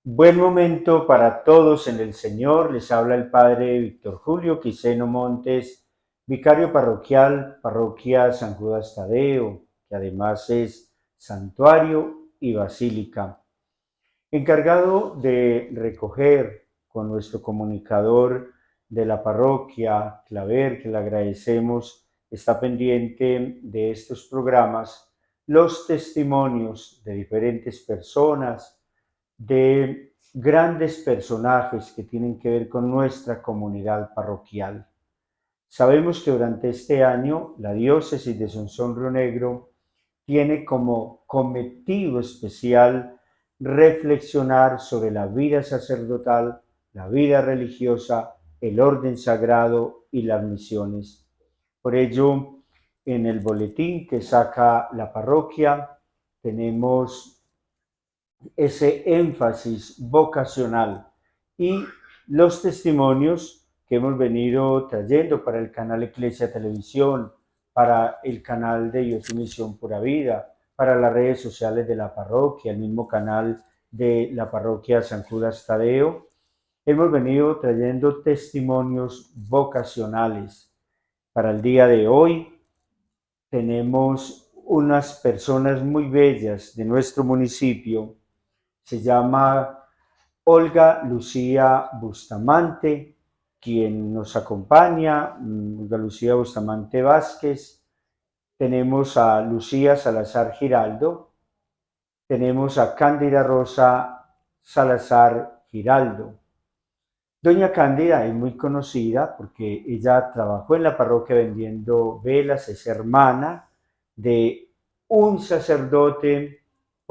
Buen momento para todos en el Señor. Les habla el Padre Víctor Julio Quiseno Montes, vicario parroquial, Parroquia San Judas Tadeo, que además es santuario y basílica. Encargado de recoger con nuestro comunicador de la parroquia, Claver, que le agradecemos, está pendiente de estos programas, los testimonios de diferentes personas, de grandes personajes que tienen que ver con nuestra comunidad parroquial. Sabemos que durante este año la diócesis de Sonsón Río Negro tiene como cometido especial reflexionar sobre la vida sacerdotal, la vida religiosa, el orden sagrado y las misiones. Por ello, en el boletín que saca la parroquia tenemos ese énfasis vocacional y los testimonios que hemos venido trayendo para el canal Eclesia Televisión, para el canal de Dios y Misión Pura Vida, para las redes sociales de la parroquia, el mismo canal de la parroquia San Judas Tadeo. Hemos venido trayendo testimonios vocacionales. Para el día de hoy tenemos unas personas muy bellas de nuestro municipio. Se llama Olga Lucía Bustamante, quien nos acompaña, Olga Lucía Bustamante Vázquez. Tenemos a Lucía Salazar Giraldo, tenemos a Cándida Rosa Salazar Giraldo. Doña Cándida es muy conocida porque ella trabajó en la parroquia vendiendo velas, es hermana de un sacerdote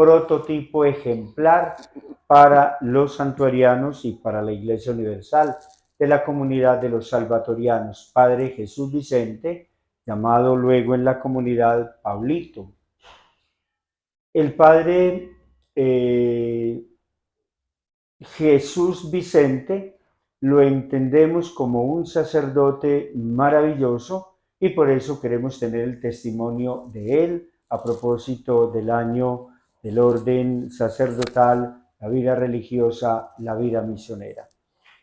prototipo ejemplar para los santuarianos y para la Iglesia Universal de la comunidad de los salvatorianos, Padre Jesús Vicente, llamado luego en la comunidad Pablito. El Padre Jesús Vicente lo entendemos como un sacerdote maravilloso y por eso queremos tener el testimonio de él a propósito del año del orden sacerdotal, la vida religiosa, la vida misionera.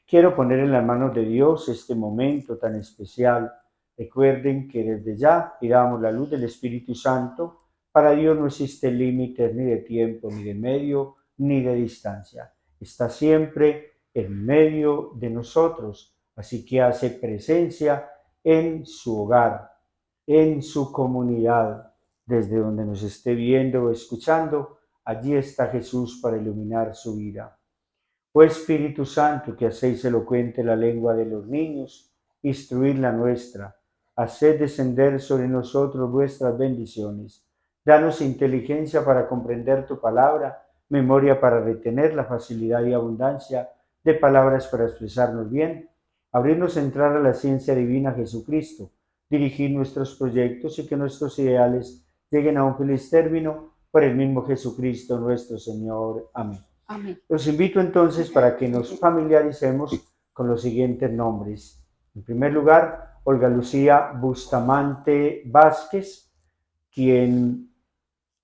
Quiero poner en las manos de Dios este momento tan especial. Recuerden que desde ya pidamos la luz del Espíritu Santo. Para Dios no existe límites ni de tiempo, ni de medio, ni de distancia. Está siempre en medio de nosotros, así que hace presencia en su hogar, en su comunidad, desde donde nos esté viendo o escuchando. Allí está Jesús para iluminar su vida. Oh Espíritu Santo, que hacéis elocuente la lengua de los niños, instruid la nuestra, haced descender sobre nosotros vuestras bendiciones. Danos inteligencia para comprender tu palabra, memoria para retener la facilidad y abundancia de palabras para expresarnos bien. Abrirnos a entrar a la ciencia divina Jesucristo, dirigir nuestros proyectos y que nuestros ideales lleguen a un feliz término por el mismo Jesucristo nuestro Señor. Amén. Amén. Los invito entonces para que nos familiaricemos con los siguientes nombres. En primer lugar, Olga Lucía Bustamante Vázquez, quien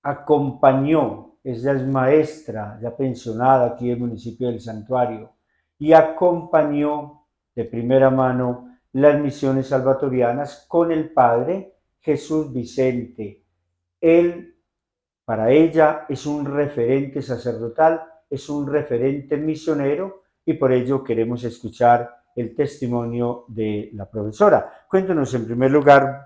acompañó, ella es maestra ya pensionada aquí en el municipio del Santuario, y acompañó de primera mano las misiones salvatorianas con el padre Jesús Vicente. Él, para ella, es un referente sacerdotal, es un referente misionero y por ello queremos escuchar el testimonio de la profesora. Cuéntanos en primer lugar,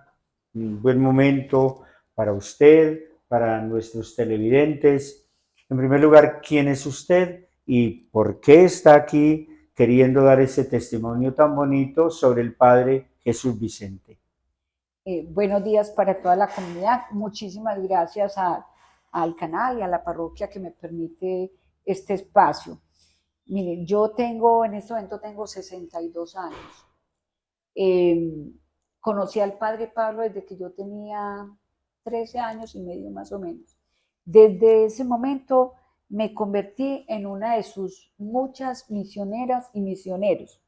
un buen momento para usted, para nuestros televidentes. En primer lugar, ¿quién es usted y por qué está aquí queriendo dar ese testimonio tan bonito sobre el Padre Jesús Vicente? Buenos días para toda la comunidad. Muchísimas gracias al canal y a la parroquia que me permite este espacio. Miren, yo tengo, en este momento tengo 62 años. Eh, Conocí al padre Pablo desde que yo tenía 13 años y medio más o menos. Desde ese momento me convertí en una de sus muchas misioneras y misioneros.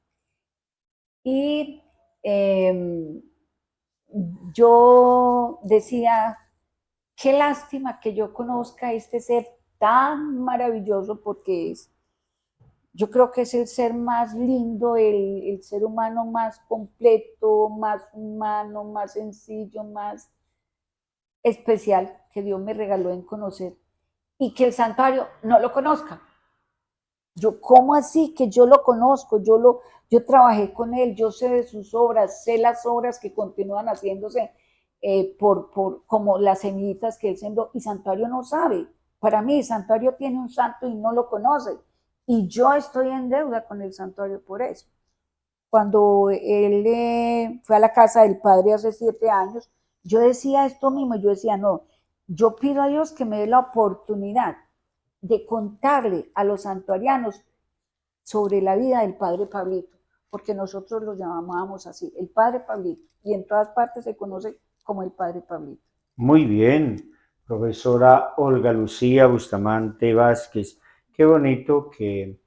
Y eh, yo decía, qué lástima que yo conozca a este ser tan maravilloso porque es. Yo creo que es el ser más lindo, el ser humano más completo, más humano, más sencillo, más especial que Dios me regaló en conocer y que el santuario no lo conozca. Yo, ¿cómo así que yo lo conozco? Yo trabajé con él, yo sé de sus obras, sé las obras que continúan haciéndose como las semillitas que él sembró, y Santuario no sabe. Para mí, Santuario tiene un santo y no lo conoce. Y yo estoy en deuda con el Santuario por eso. Cuando él fue a la casa del padre hace 7 años, yo decía esto mismo, yo decía, no, yo pido a Dios que me dé la oportunidad de contarle a los santuarianos sobre la vida del padre Pablito, porque nosotros lo llamábamos así, el padre Pablito, y en todas partes se conoce como el padre Pablito. Muy bien, profesora Olga Lucía Bustamante Vázquez. Qué bonito que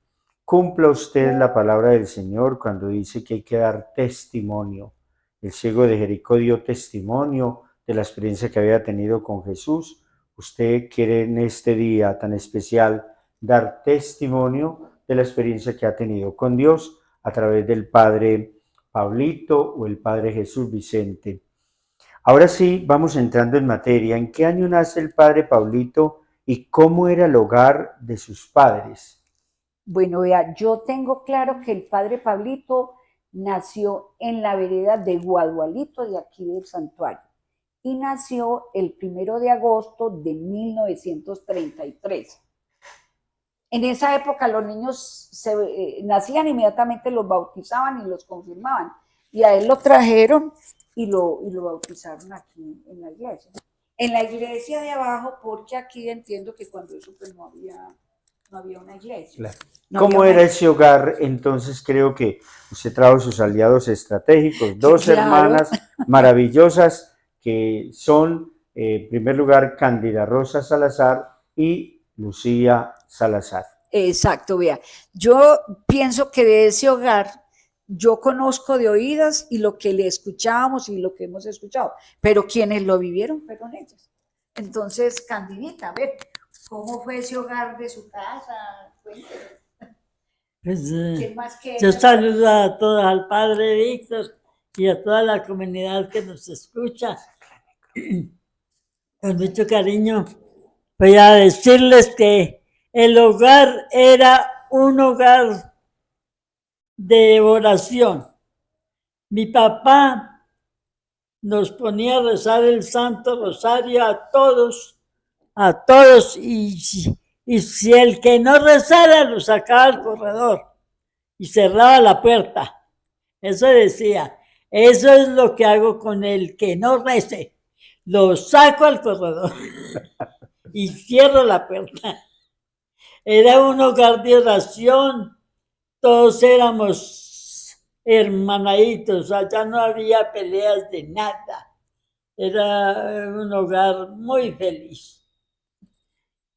cumpla usted la palabra del Señor cuando dice que hay que dar testimonio. El ciego de Jericó dio testimonio de la experiencia que había tenido con Jesús. Usted quiere en este día tan especial dar testimonio de la experiencia que ha tenido con Dios a través del Padre Pablito o el Padre Jesús Vicente. Ahora sí, vamos entrando en materia. ¿En qué año nace el Padre Pablito y cómo era el hogar de sus padres? Bueno, vea, yo tengo claro que el padre Pablito nació en la vereda de Guadualito de aquí del santuario y nació el 1 de agosto de 1933. En esa época los niños nacían, inmediatamente los bautizaban y los confirmaban. Y a él lo trajeron y lo bautizaron aquí en la iglesia. En la iglesia de abajo, porque aquí entiendo que cuando eso pues no había una iglesia. Claro. No había ¿Cómo una era ese hogar? Entonces creo que usted trajo sus aliados estratégicos, dos Claro, hermanas maravillosas que son, en primer lugar, Cándida Rosa Salazar y Lucía Salazar. exacto, vea. Yo pienso que de ese hogar yo conozco de oídas y lo que le escuchábamos y lo que hemos escuchado, pero quienes lo vivieron fueron ellos. Entonces, Candidita, a ver, ¿cómo fue ese hogar de su casa? Cuéntenos. Pues ¿Quién más que yo ella? saludo a todos, al padre Víctor y a toda la comunidad que nos escucha con mucho cariño. Voy a decirles que el hogar era un hogar de oración. Mi papá nos ponía a rezar el Santo Rosario a todos, y si el que no rezara lo sacaba al corredor y cerraba la puerta. Eso decía, eso es lo que hago con el que no rece. Lo saco al corredor y cierro la puerta. Era un hogar de oración, todos éramos hermanaditos, allá no había peleas de nada. Era un hogar muy feliz.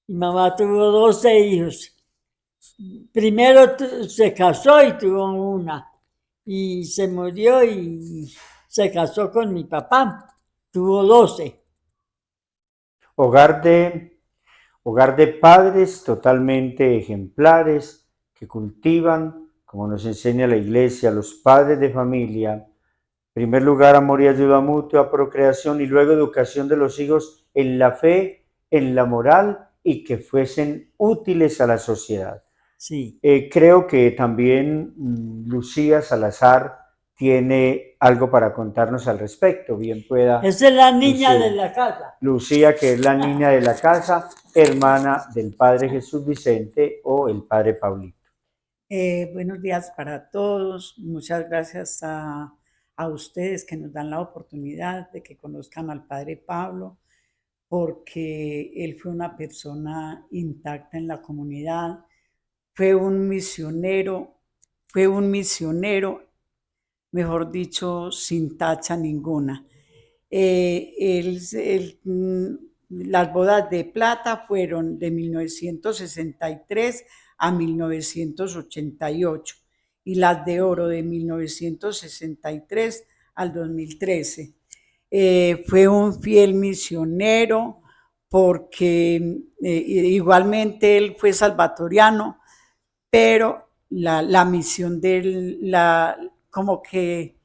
Mi mamá tuvo 12 hijos. Primero se casó y tuvo una, y se murió y se casó con mi papá, tuvo 12. Hogar de, hogar de padres totalmente ejemplares que cultivan, como nos enseña la iglesia, los padres de familia. En primer lugar, amor y ayuda mutua, procreación y luego educación de los hijos en la fe, en la moral y que fuesen útiles a la sociedad. Sí. Creo que también Lucía Salazar tiene algo para contarnos al respecto. Bien pueda Esa es la niña Lucía. de la casa. Lucía, que es la niña de la casa, hermana del Padre Jesús Vicente o el Padre Pablito. Buenos días para todos. Muchas gracias a ustedes que nos dan la oportunidad de que conozcan al Padre Pablo, porque él fue una persona intacta en la comunidad, fue un misionero, mejor dicho, sin tacha ninguna. Las bodas de plata fueron de 1963 a 1988 y las de oro de 1963 al 2013. Fue un fiel misionero porque igualmente él fue salvatoriano, pero la misión de él, como que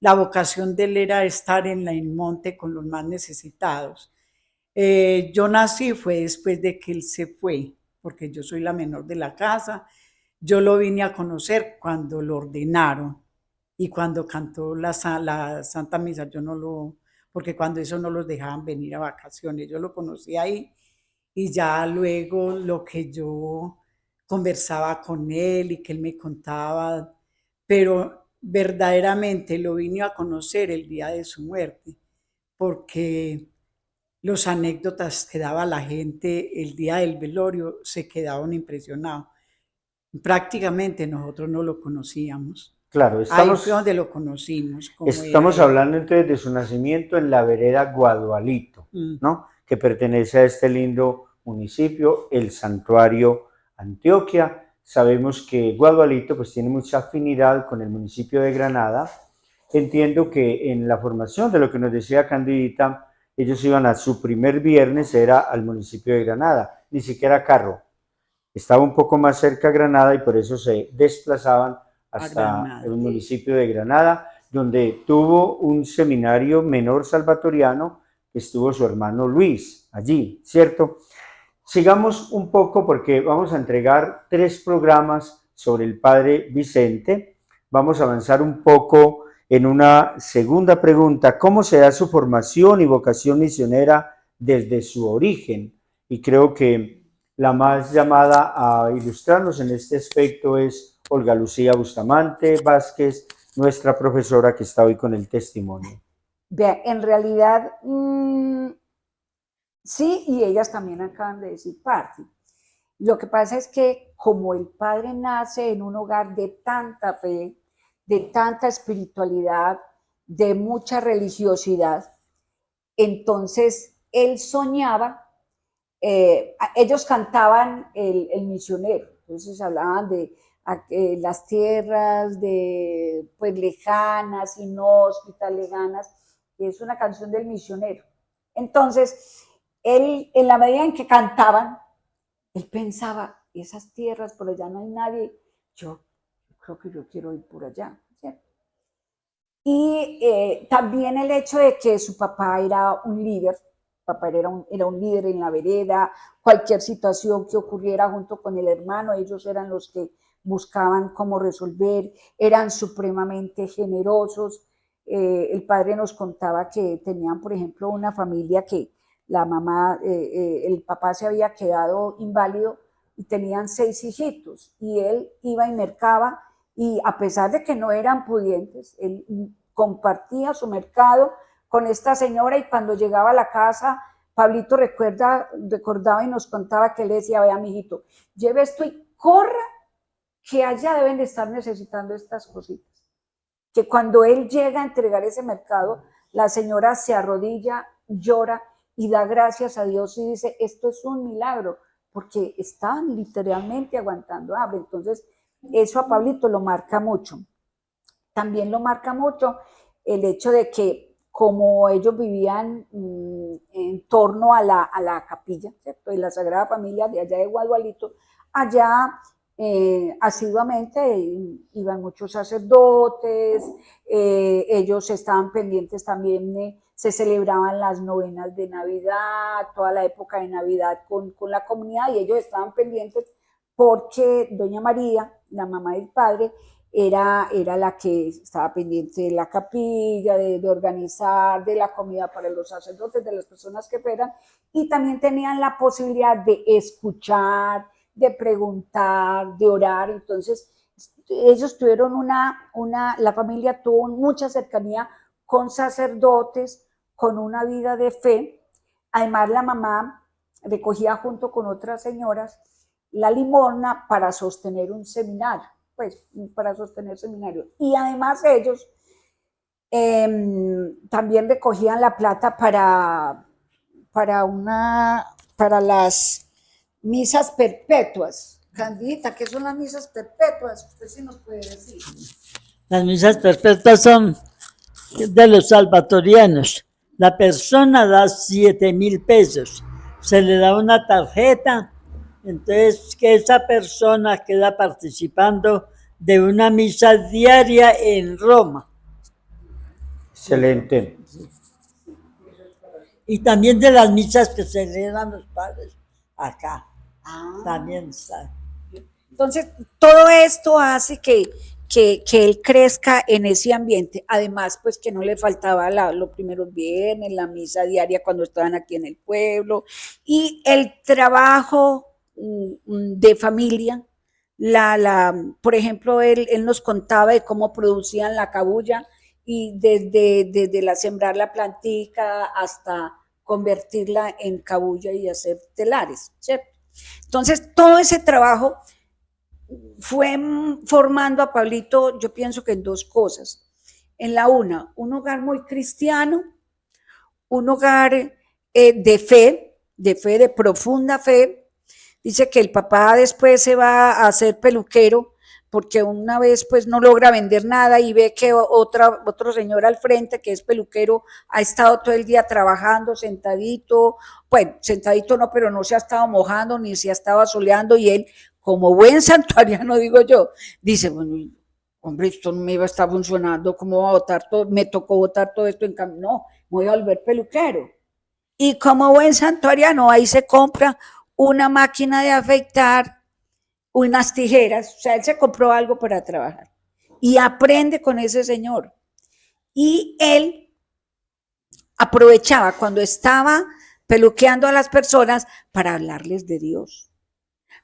la vocación de él era estar en el monte con los más necesitados. Yo nací fue después de que él se fue, porque yo soy la menor de la casa. Yo lo vine a conocer cuando lo ordenaron y cuando cantó la Santa Misa. Yo no lo, porque cuando eso no los dejaban venir a vacaciones, yo lo conocí ahí y ya luego lo que yo conversaba con él y que él me contaba, pero verdaderamente lo vine a conocer el día de su muerte, porque los anécdotas que daba la gente el día del velorio se quedaban impresionados. Prácticamente nosotros no lo conocíamos. Claro, Ahí fue donde lo conocimos, cómo era estamos él. hablando entonces de su nacimiento en la vereda Guadualito, ¿no? Que pertenece a este lindo municipio, el Santuario Antioquia. Sabemos que Guadualito pues tiene mucha afinidad con el municipio de Granada. Entiendo que en la formación de lo que nos decía Candidita, ellos iban a su primer viernes, era al municipio de Granada, ni siquiera carro. Estaba un poco más cerca de Granada y por eso se desplazaban hasta el municipio de Granada, donde tuvo un seminario menor salvatoriano, que estuvo su hermano Luis allí, ¿cierto? Sigamos un poco porque vamos a entregar 3 programas sobre el padre Vicente. Vamos a avanzar un poco en una segunda pregunta: ¿cómo se da su formación y vocación misionera desde su origen? Y creo que la más llamada a ilustrarnos en este aspecto es Olga Lucía Bustamante Vázquez, nuestra profesora que está hoy con el testimonio. Vean, en realidad, sí, y ellas también acaban de decir parte. Lo que pasa es que como el padre nace en un hogar de tanta fe, de tanta espiritualidad, de mucha religiosidad, entonces él soñaba, ellos cantaban el misionero, entonces hablaban de las tierras de pues lejanas, inhóspitas, lejanas, que es una canción del misionero. Entonces, él, en la medida en que cantaban, él pensaba, esas tierras, por allá no hay nadie, yo creo que yo quiero ir por allá, ¿cierto? Y también el hecho de que su papá era un líder, papá era un líder en la vereda, cualquier situación que ocurriera junto con el hermano, ellos eran los que buscaban cómo resolver, eran supremamente generosos. El padre nos contaba que tenían, por ejemplo, una familia que la mamá, el papá se había quedado inválido y tenían 6 hijitos y él iba y mercaba y a pesar de que no eran pudientes, él compartía su mercado con esta señora y cuando llegaba a la casa, Pablito recordaba y nos contaba que él decía, vea, mijito, lleve esto y corra, que allá deben de estar necesitando estas cositas. Que cuando él llega a entregar ese mercado, la señora se arrodilla, llora y da gracias a Dios y dice, esto es un milagro, porque estaban literalmente aguantando hambre. Entonces, eso a Pablito lo marca mucho. También lo marca mucho el hecho de que como ellos vivían en torno a la capilla, ¿cierto? De la Sagrada Familia de allá de Guadualito, allá asiduamente iban muchos sacerdotes, ellos estaban pendientes también, se celebraban las novenas de Navidad, toda la época de Navidad con la comunidad y ellos estaban pendientes porque doña María, la mamá del padre, era la que estaba pendiente de la capilla, de organizar, de la comida para los sacerdotes, de las personas que fueran, y también tenían la posibilidad de escuchar, de preguntar, de orar. Entonces, ellos tuvieron la familia tuvo mucha cercanía con sacerdotes, con una vida de fe. Además, la mamá recogía junto con otras señoras la limosna para sostener un seminario, pues para sostener seminario. Y además ellos también recogían la plata para las misas perpetuas. Candidita, ¿qué son las misas perpetuas? Usted sí nos puede decir. Las misas perpetuas son de los salvatorianos. La persona da 7,000 pesos. Se le da una tarjeta Entonces, que esa persona queda participando de una misa diaria en Roma. Excelente. Y también de las misas que se celebran los padres acá. También está. Entonces, todo esto hace que él crezca en ese ambiente. Además, pues que no le faltaba los primeros viernes, la misa diaria cuando estaban aquí en el pueblo y el trabajo de familia. Por ejemplo, él nos contaba de cómo producían la cabuya y desde la sembrar la plantica hasta convertirla en cabuya y hacer telares, ¿cierto? Entonces, todo ese trabajo fue formando a Pablito, yo pienso que en dos cosas. En la una, un hogar muy cristiano, un hogar de profunda fe. Dice que el papá después se va a hacer peluquero porque una vez pues no logra vender nada y ve que otro señor al frente que es peluquero ha estado todo el día trabajando sentadito, bueno, sentadito no, pero no se ha estado mojando ni se ha estado asoleando y él como buen santuariano digo yo, dice, bueno, hombre, esto no me iba a estar funcionando, ¿cómo va a votar todo? Me tocó votar todo esto en cambio, no, me voy a volver peluquero. Y como buen santuariano, ahí se compra una máquina de afeitar, unas tijeras, o sea, él se compró algo para trabajar y aprende con ese señor. Y él aprovechaba cuando estaba peluqueando a las personas para hablarles de Dios,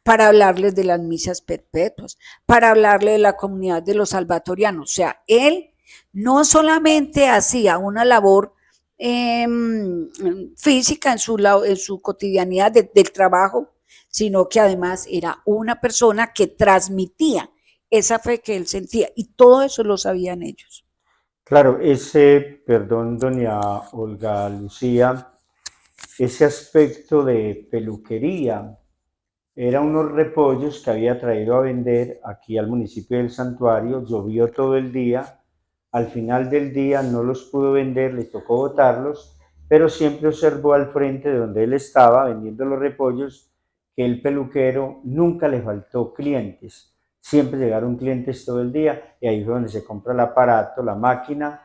para hablarles de las misas perpetuas, para hablarle de la comunidad de los salvatorianos. O sea, él no solamente hacía una labor física en su cotidianidad del trabajo, sino que además era una persona que transmitía esa fe que él sentía y todo eso lo sabían ellos. Claro, perdón, doña Olga Lucía, ese aspecto de peluquería era unos repollos que había traído a vender aquí al municipio del Santuario, llovió todo el día, al final del día no los pudo vender, le tocó botarlos, pero siempre observó al frente de donde él estaba vendiendo los repollos que el peluquero nunca le faltó clientes, siempre llegaron clientes todo el día y ahí fue donde se compra el aparato, la máquina,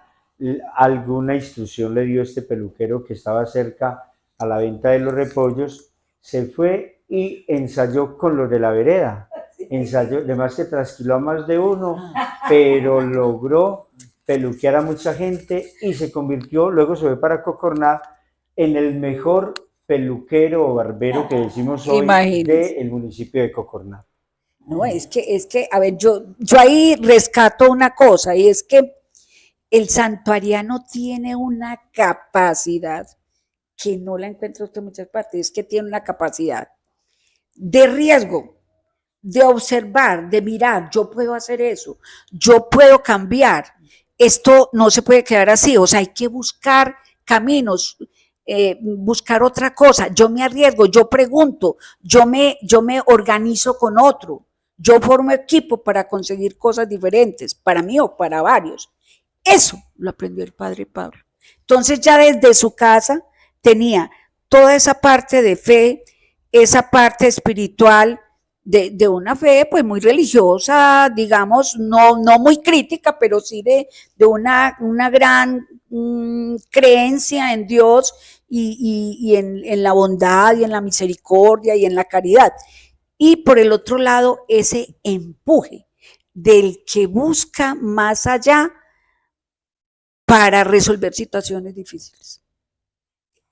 alguna instrucción le dio este peluquero que estaba cerca a la venta de los repollos, se fue y ensayó con los de la vereda. Ensayó, además que trasquiló a más de uno, pero logró peluquear a mucha gente y se convirtió, luego se fue para Cocorná, en el mejor peluquero o barbero que decimos hoy del municipio de Cocorná. No, a ver, yo ahí rescato una cosa, y es que el santuariano tiene una capacidad que no la encuentra usted en muchas partes, es que tiene una capacidad de riesgo, de observar, de mirar, yo puedo hacer eso, yo puedo cambiar, esto no se puede quedar así, o sea, hay que buscar caminos, buscar otra cosa, yo me arriesgo, yo pregunto, yo me organizo con otro, yo formo equipo para conseguir cosas diferentes, para mí o para varios. Eso lo aprendió el padre Pablo. Entonces ya desde su casa tenía toda esa parte de fe, esa parte espiritual, de una fe pues muy religiosa, digamos, no muy crítica, pero sí de una gran creencia en Dios y en la bondad y en la misericordia y en la caridad. Y por el otro lado, ese empuje del que busca más allá para resolver situaciones difíciles.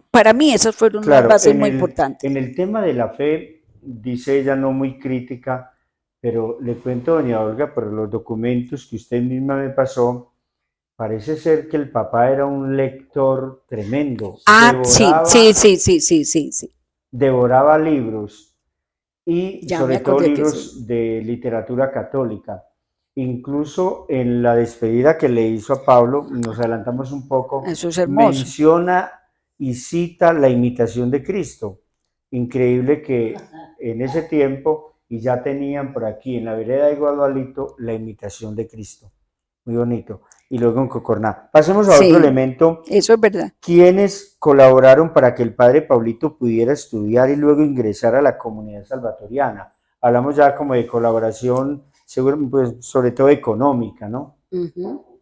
Para mí esas fueron unas bases muy importantes. En el tema de la fe, dice ella no muy crítica, pero le cuento, doña Olga, por los documentos que usted misma me pasó, parece ser que el papá era un lector tremendo. Sí. Devoraba libros y Ya me sobre todo acordé que libros sí. de literatura católica. Incluso en la despedida que le hizo a Pablo, nos adelantamos un poco, Eso es hermoso. menciona y cita la imitación de Cristo. Increíble que en ese tiempo, y ya tenían por aquí en la vereda de Guadalito, la imitación de Cristo. Muy bonito. y luego en Cocorná. Pasemos a Sí. otro elemento. Eso es verdad. ¿Quiénes colaboraron para que el padre Pablito pudiera estudiar y luego ingresar a la comunidad salvatoriana? Hablamos ya como de colaboración, seguro, pues, sobre todo económica, ¿no? Ujú.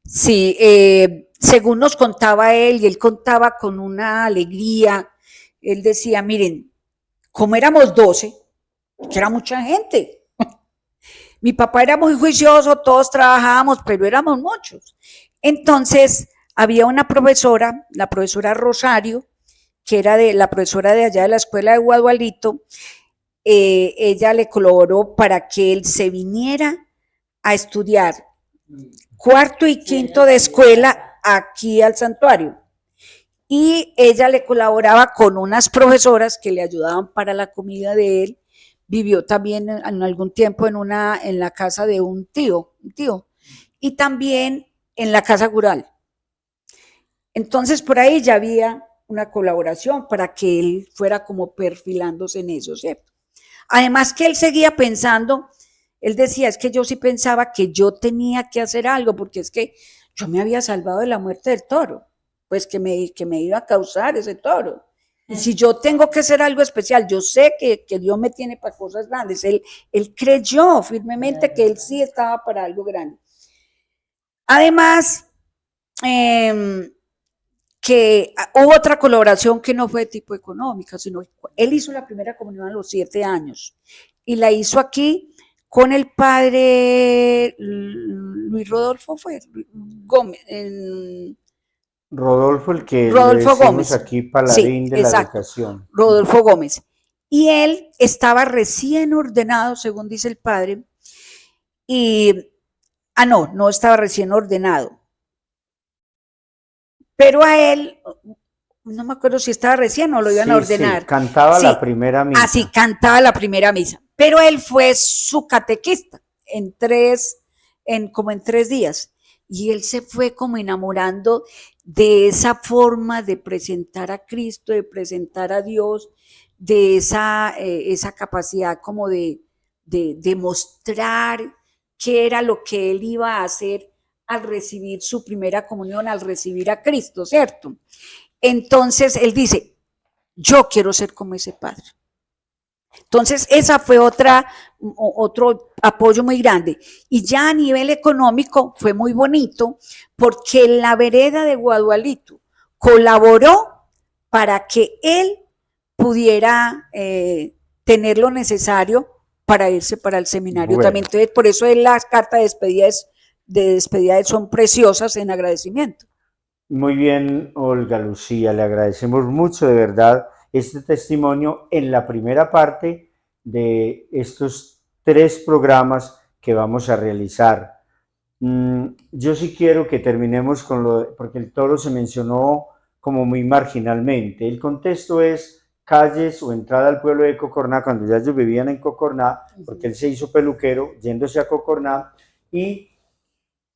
Sí, según nos contaba él, y él contaba con una alegría, él decía, miren, como éramos 12, que era mucha gente. Mi papá era muy juicioso, todos trabajábamos, pero éramos muchos. Entonces, había una profesora, la profesora Rosario, que era la profesora de allá de la escuela de Guadualito, ella le colaboró para que él se viniera a estudiar cuarto y quinto de escuela aquí al santuario. Y ella le colaboraba con unas profesoras que le ayudaban para la comida de él. Vivió también en algún tiempo en la casa de un tío, y también en la casa rural. Entonces por ahí ya había una colaboración para que él fuera como perfilándose en eso, ¿cierto? Además que él seguía pensando, él decía, es que yo sí pensaba que yo tenía que hacer algo, porque es que yo me había salvado de la muerte del toro, pues que me iba a causar ese toro. Y si yo tengo que hacer algo especial, yo sé que Dios me tiene para cosas grandes. Él creyó firmemente que él sí estaba para algo grande. Además, que hubo otra colaboración que no fue de tipo económica, sino él hizo la primera comunión a los 7 años y la hizo aquí con el padre Luis Rodolfo Gómez. Rodolfo, el que le Rodolfo decimos Gómez. aquí Sí, paladín de la exacto. educación. Rodolfo Gómez. Y él estaba recién ordenado, según dice el padre, y, no estaba recién ordenado. Pero a él, no me acuerdo si estaba recién o lo iban a ordenar. Sí, cantaba Sí, la primera misa. así cantaba la primera misa. Pero él fue su catequista como en 3 días. Y él se fue como enamorando de esa forma de presentar a Cristo, de presentar a Dios, de esa capacidad como de mostrar qué era lo que él iba a hacer al recibir su primera comunión, al recibir a Cristo, ¿cierto? Entonces él dice, yo quiero ser como ese padre. Entonces esa fue otro apoyo muy grande. Y ya a nivel económico fue muy bonito porque la vereda de Guadualito colaboró para que él pudiera tener lo necesario para irse para el seminario Bueno. también. Entonces, por eso las cartas de despedida son preciosas en agradecimiento. Muy bien, Olga Lucía, le agradecemos mucho de verdad este testimonio en la primera parte de estos 3 programas que vamos a realizar. Yo sí quiero que terminemos con porque el toro se mencionó como muy marginalmente. El contexto es calles o entrada al pueblo de Cocorná, cuando ya ellos vivían en Cocorná, porque él se hizo peluquero yéndose a Cocorná, y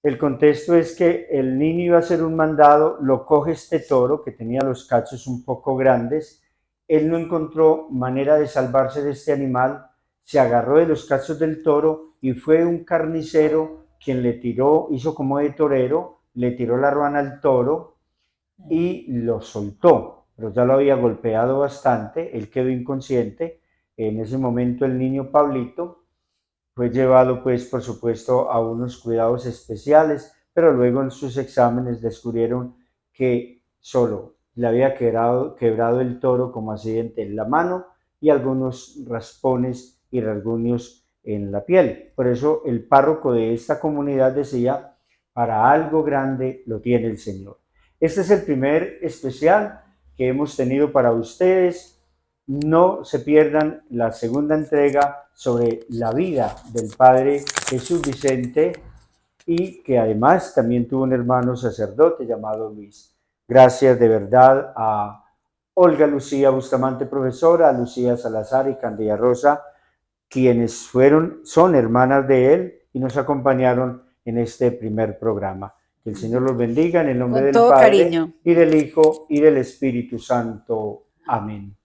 el contexto es que el niño iba a hacer un mandado, lo coge este toro que tenía los cachos un poco grandes, él no encontró manera de salvarse de este animal, se agarró de los cachos del toro y fue un carnicero quien le tiró, hizo como de torero, le tiró la ruana al toro y lo soltó, pero ya lo había golpeado bastante, él quedó inconsciente. En ese momento el niño Pablito fue llevado, pues, por supuesto, a unos cuidados especiales, pero luego en sus exámenes descubrieron que solo le había quebrado el toro como accidente en la mano y algunos raspones y rasguños en la piel. Por eso el párroco de esta comunidad decía, para algo grande lo tiene el Señor. Este es el primer especial que hemos tenido para ustedes. No se pierdan la segunda entrega sobre la vida del padre Jesús Vicente, y que además también tuvo un hermano sacerdote llamado Luis. Gracias de verdad a Olga Lucía Bustamante, profesora, a Lucía Salazar y Candida Rosa, quienes son hermanas de él y nos acompañaron en este primer programa. Que el Señor los bendiga en el nombre Con del todo Padre, cariño. y del Hijo, y del Espíritu Santo. Amén.